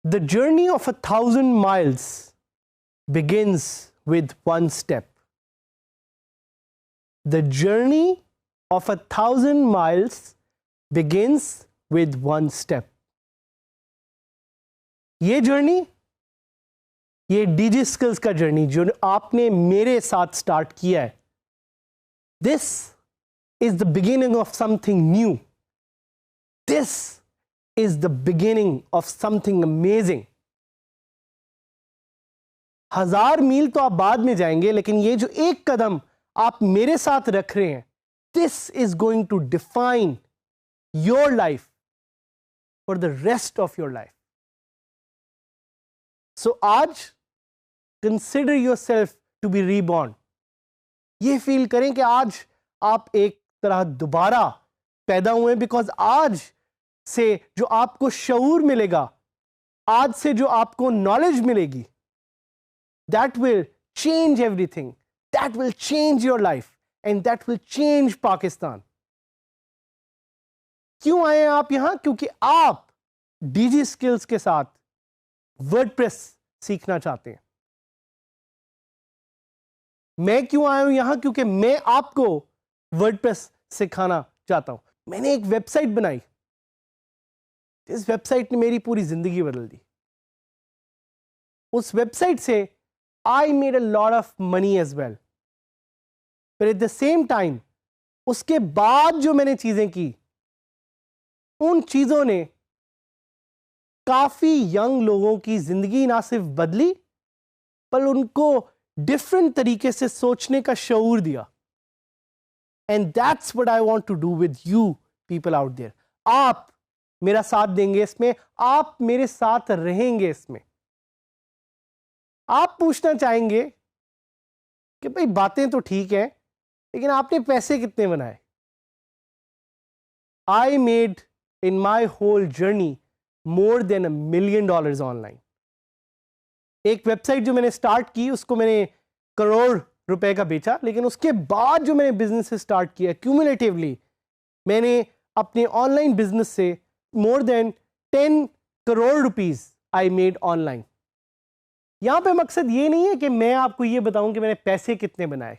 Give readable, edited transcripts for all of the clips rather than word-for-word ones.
The journey of 1,000 miles begins with one step. The journey of 1,000 miles begins with one step. ये journey, ये DG skills का journey जो आपने मेरे साथ स्टार्ट किया है, this is the beginning of something new. This is the beginning of something amazing. 1,000 मील तो आप बाद में जाएंगे, लेकिन ये जो एक कदम आप मेरे साथ रख रहे हैं, this is going to define your life for the rest of your life. So आज consider yourself to be reborn. ये फील करें कि आज आप एक तरह दोबारा पैदा हुए, बिकॉज आज से जो आपको शऊर मिलेगा, आज से जो आपको नॉलेज मिलेगी, that will change everything, that will change your life and that will change Pakistan. क्यों आए आप यहां? क्योंकि आप डीजी स्किल्स के साथ वर्डप्रेस सीखना चाहते हैं. मैं क्यों आया हूं यहां? क्योंकि मैं आपको वर्डप्रेस सिखाना चाहता हूं. मैंने एक वेबसाइट बनाई, इस वेबसाइट ने मेरी पूरी जिंदगी बदल दी. उस वेबसाइट से I made a lot of money as well, पर एट द सेम टाइम उसके बाद जो मैंने चीजें की, उन चीजों ने काफी यंग लोगों की जिंदगी ना सिर्फ बदली, पर उनको डिफरेंट तरीके से सोचने का शऊर दिया. And that's what I want to do with you people out there. आप मेरा साथ देंगे इसमें, आप मेरे साथ रहेंगे इसमें. आप पूछना चाहेंगे कि भाई बातें तो ठीक है, लेकिन आपने पैसे कितने बनाए? I made in my whole journey more than $1 million online. एक वेबसाइट जो मैंने स्टार्ट की, उसको मैंने करोड़ रुपए का बेचा, लेकिन उसके बाद जो मैंने बिजनेस स्टार्ट किया, क्यूमुलेटिवली मैंने अपने ऑनलाइन बिजनेस से more than 10 crore rupees I made online. यहां पे मकसद ये नहीं है कि मैं आपको ये बताऊं कि मैंने पैसे कितने बनाए.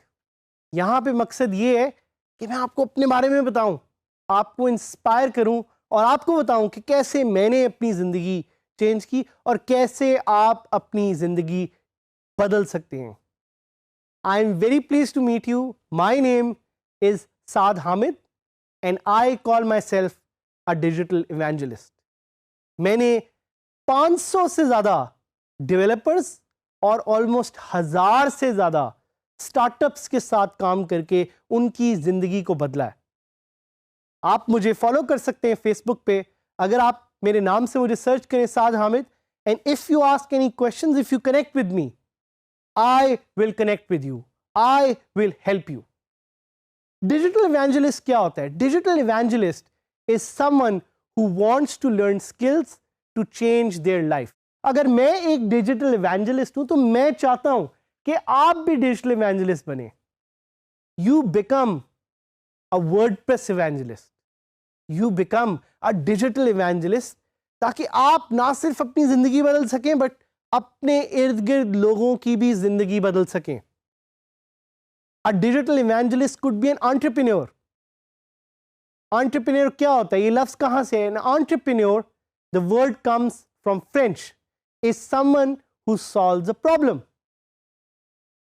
यहां पे मकसद ये है कि मैं आपको अपने बारे में बताऊं, आपको इंस्पायर करूं और आपको बताऊं कि कैसे मैंने अपनी जिंदगी चेंज की और कैसे आप अपनी जिंदगी बदल सकते हैं. I am very pleased to meet you. My name is Saad Hamid and I call myself a digital evangelist. मैंने 500 से ज़्यादा डेवलपर्स और ऑलमोस्ट 1000 से ज़्यादा स्टार्टअप्स के साथ काम करके उनकी ज़िंदगी को बदला है. आप मुझे फॉलो कर सकते हैं फेसबुक पे. अगर आप मेरे नाम से मुझे सर्च करें, Saad Hamid, and if you ask any questions, if you connect with me, I will connect with you, I will help you. Digital evangelist क्या होता है? Digital evangelist is someone who wants to learn skills to change their life. अगर मैं एक digital evangelist हूं, तो मैं चाहता हूं कि आप भी डिजिटल इवेंजलिस्ट बने. You become a WordPress evangelist. You become a digital evangelist, ताकि आप ना सिर्फ अपनी जिंदगी बदल सकें, बट अपने इर्द गिर्द लोगों की भी जिंदगी बदल सकें. A digital evangelist could be an entrepreneur. Entrepreneur क्या होता है? ये लफ्ज कहां से है? An entrepreneur, the word comes from French, is someone who solves a problem.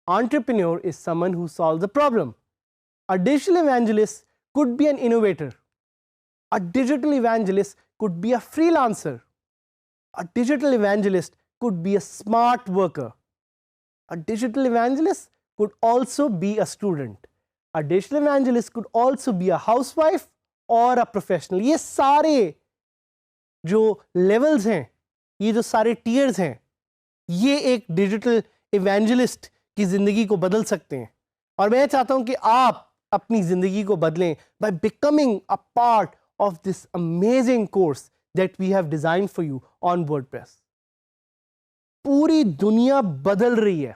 Entrepreneur is someone who solves a problem. A digital evangelist could be an innovator. A digital evangelist could be a freelancer. A digital evangelist could be a smart worker. A digital evangelist could also be a student. A digital evangelist could also be a housewife or a professional. ये सारे जो levels हैं, ये जो सारे tiers हैं, ये एक digital evangelist की जिंदगी को बदल सकते हैं. और मैं चाहता हूं कि आप अपनी जिंदगी को बदलें by becoming a part of this amazing course that we have designed for you on WordPress. पूरी दुनिया बदल रही है.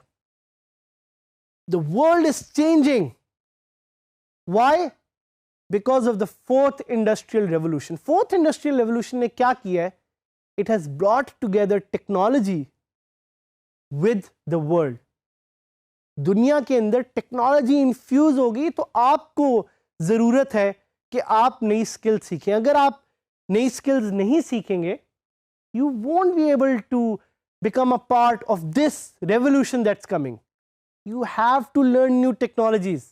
The world is changing. Why? Because of the fourth industrial revolution. Fourth industrial revolution ने क्या किया है? It has brought together technology with the world. दुनिया के अंदर टेक्नोलॉजी इन्फ्यूज होगी तो आपको ज़रूरत है कि आप नई स्किल्स सीखें. अगर आप नई स्किल्स नहीं सीखेंगे, you won't be able to become a part of this revolution that's coming. You have to learn new technologies.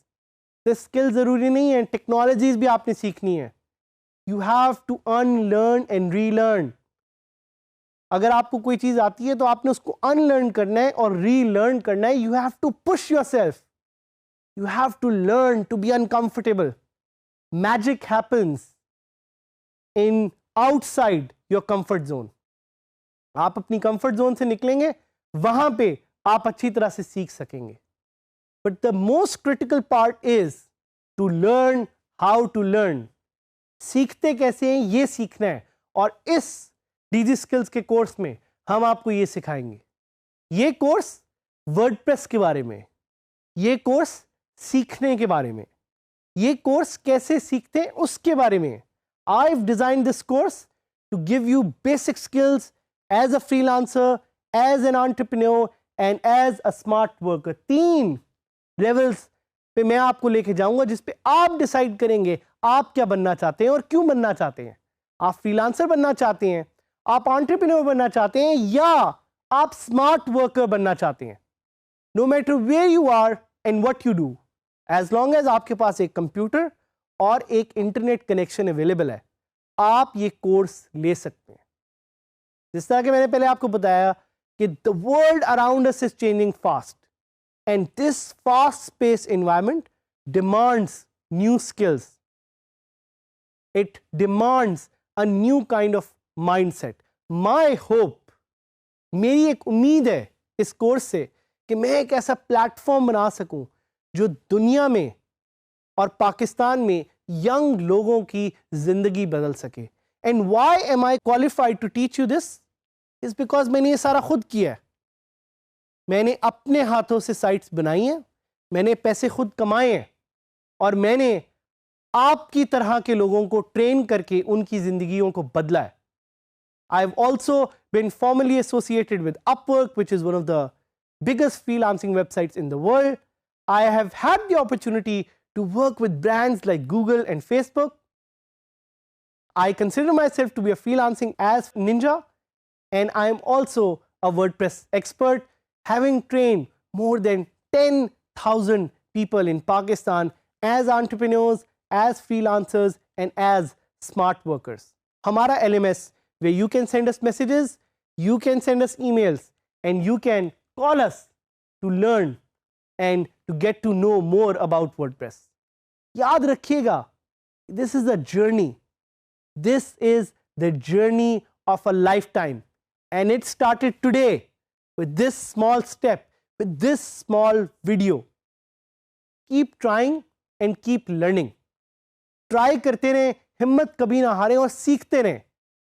The skills ज़रूरी नहीं है, टेक्नोलॉजीज भी आपने सीखनी है. You have to unlearn and relearn. अगर आपको कोई चीज़ आती है तो आपने उसको अनलर्न करना है और रीलर्न करना है. You have to push yourself. You have to learn to be uncomfortable. Magic happens in outside your comfort zone. आप अपनी कंफर्ट जोन से निकलेंगे, वहां पे आप अच्छी तरह से सीख सकेंगे. But the most critical part is to learn how to learn. सीखते कैसे हैं, ये सीखना है. और इस डीजी स्किल्स के कोर्स में हम आपको ये सिखाएंगे. ये कोर्स वर्डप्रेस के बारे में, ये कोर्स सीखने के बारे में, ये कोर्स कैसे सीखते हैं उसके बारे में. I've designed this course to give you basic skills as a freelancer, as an entrepreneur and as a smart worker. 3 levels पे मैं आपको लेके जाऊंगा जिस पे आप डिसाइड करेंगे आप क्या बनना चाहते हैं और क्यों बनना चाहते हैं. आप फ्रीलांसर बनना चाहते हैं, आप एंटरप्रेन्योर बनना चाहते हैं, या आप स्मार्ट वर्कर बनना चाहते हैं. No matter where you are and what you do, as long as आपके पास एक कंप्यूटर और एक इंटरनेट कनेक्शन अवेलेबल है, आप ये कोर्स ले सकते हैं. जिस तरह के मैंने पहले आपको बताया कि the world around us is changing fast and this fast pace environment demands new skills. It demands a new kind of mindset. My hope, मेरी एक उम्मीद है इस कोर्स से कि मैं एक ऐसा प्लेटफॉर्म बना सकूं जो दुनिया में और पाकिस्तान में यंग लोगों की जिंदगी बदल सके. And why am I qualified to teach you this is because मैंने ये सारा खुद किया है. मैंने अपने हाथों से साइट्स बनाई हैं, मैंने पैसे खुद कमाए हैं और मैंने आपकी तरह के लोगों को ट्रेन करके उनकी जिंदगियों को बदला है. I've also been formally associated with Upwork, which is one of the biggest freelancing websites in the world. I have had the opportunity to work with brands like Google and Facebook. I consider myself to be a freelancing as ninja, and I am also a WordPress expert, having trained more than 10,000 people in Pakistan as entrepreneurs, as freelancers, and as smart workers. हमारा LMS, where you can send us messages, you can send us emails, and you can call us to learn and to get to know more about WordPress. याद रखिएगा, this is a journey. This is the journey of a lifetime, and it started today with this small step, with this small video. Keep trying and keep learning. Try करते रहें, हिम्मत कभी ना हारें और सीखते रहें.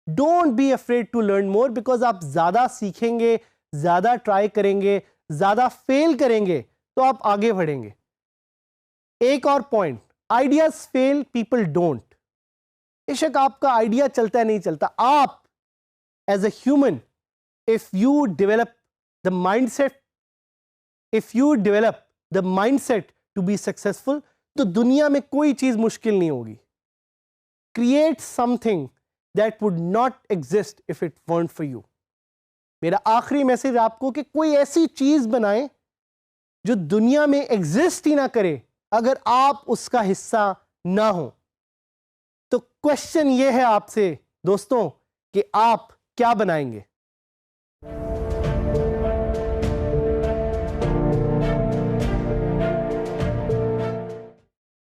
Don't be afraid to learn more, because आप ज़्यादा सीखेंगे, ज़्यादा ट्राई करेंगे, ज़्यादा फेल करेंगे तो आप आगे बढ़ेंगे. एक और point, ideas fail, people don't. बेशक आपका आइडिया चलता है नहीं चलता, आप as a human, if you develop the mindset, if you develop the mindset to be successful, तो दुनिया में कोई चीज मुश्किल नहीं होगी. Create something that would not exist if it weren't for you. मेरा आखिरी मैसेज आपको कि कोई ऐसी चीज बनाएं जो दुनिया में एग्जिस्ट ही ना करे अगर आप उसका हिस्सा ना हो. तो क्वेश्चन ये है आपसे दोस्तों कि आप क्या बनाएंगे.